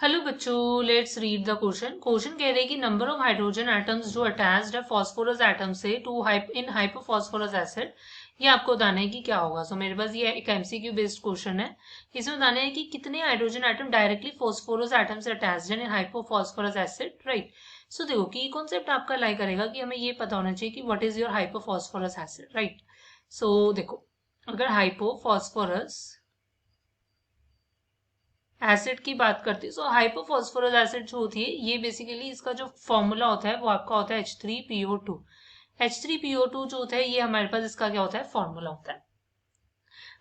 Hello बच्चों, let's read the question. Question कह रहे हैं कि नंबर ऑफ हाइड्रोजन एटम्स जो अटैच्ड है फास्फोरस एटम से टू इन हाइपोफॉस्फोरस एसिड, ये आपको बताना है कि क्या होगा। सो मेरे पास ये एक एमसीक्यू बेस्ड क्वेश्चन है। इसमें बताना है कि कितने hydrogen atom directly phosphorus atom से अटैच्ड है इन हाइपोफॉस्फोरस एसिड, राइट। सो देखो कि कॉन्सेप्ट आपका लाई करेगा कि हमें ये पता होना चाहिए कि what is your hypophosphorous acid, right. So देखो, अगर हाइपोफॉस्फोरस एसिड की बात करते हैं, सो हाइपोफॉस्फोरस एसिड जो होती है ये बेसिकली इसका जो फॉर्मूला होता है वो आपका होता है H3PO2। H3PO2 जो होता है ये हमारे पास इसका क्या होता है, फॉर्मूला होता है।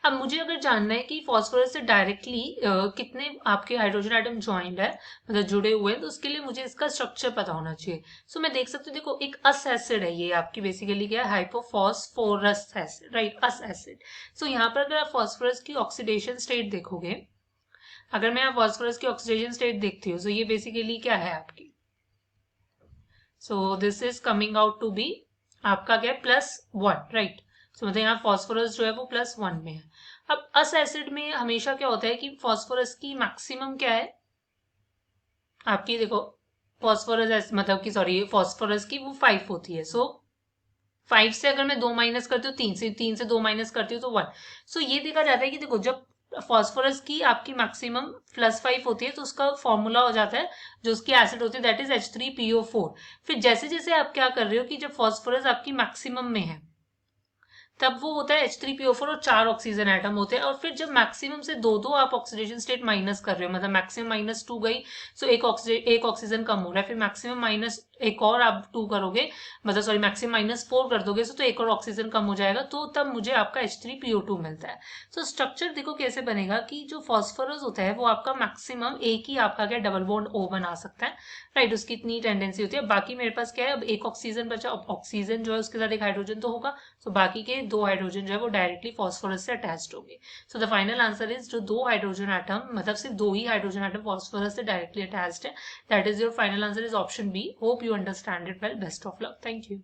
अब मुझे अगर जानना है कि फॉस्फोरस से डायरेक्टली कितने आपके हाइड्रोजन एटम ज्वाइंट है, मतलब जुड़े हुए हैं, तो उसके लिए मुझे इसका स्ट्रक्चर पता होना चाहिए। सो मैं देख सकती हूँ, देखो एक अस एसिड है, ये आपकी बेसिकली क्या है, हाइपोफॉस्फोरस एसिड, राइट, अस एसिड। सो यहाँ पर अगर आप फॉस्फोरस की ऑक्सीडेशन स्टेट देखोगे, अगर मैं आप फॉस्फोरस की ऑक्सीडेशन स्टेट देखती हूँ, सो ये बेसिकली क्या है आपकी, so this is coming out to be आपका क्या है, +1, राइट। सो मतलब यहाँ फॉस्फोरस जो है वो +1 में है। अब अस एसिड में हमेशा क्या होता है कि फॉस्फोरस की मैक्सिमम क्या है आपकी, देखो फॉस्फोरस मतलब कि सॉरी फॉस्फोरस की वो 5 होती है। सो 5 से अगर मैं 2 माइनस करती हूँ, 3 से 2 माइनस करती हूँ तो 1। सो ये देखा जाता है कि देखो जब फॉस्फोरस की आपकी मैक्सिमम +5 होती है तो उसका फॉर्मूला हो जाता है, जो उसकी एसिड होती है दैट इज H3PO4। फिर जैसे जैसे आप क्या कर रहे हो कि जब फॉस्फोरस आपकी मैक्सिमम में है तब वो होता है H3PO4 और 4 ऑक्सीजन एटम होते हैं। और फिर जब मैक्सिमम से दो दो आप ऑक्सीडेशन स्टेट माइनस कर रहे हो, मतलब मैक्सिमम -2 गई, सो एक ऑक्सीजन कम हो रहा है, फिर मैक्सिमम माइनस एक और आप 2 करोगे, मतलब सॉरी मैक्सिमम -4 कर दोगे तो एक और ऑक्सीजन कम हो जाएगा, तो तब मुझे आपका H3PO2 मिलता है। तो स्ट्रक्चर देखो कैसे बनेगा कि जो फॉस्फोरस होता है वो आपका मैक्सिमम एक ही आपका क्या डबल बॉन्ड O बना सकता है, राइट, उसकी इतनी टेंडेंसी होती है। बाकी मेरे पास क्या है, अब एक ऑक्सीजन बचा, अब ऑक्सीजन जो है उसके साथ एक हाइड्रोजन तो होगा, तो बाकी के 2 हाइड्रोजन जो है वो डायरेक्टली फॉस्फोरस से अटैच्ड होंगे। So the final answer is जो 2 हाइड्रोजन एटम, मतलब सिर्फ 2 ही हाइड्रोजन एटम फॉस्फोरस से डायरेक्टली अटैच्ड है, that is your final answer is option B. Hope you understand it well, best of luck, thank you.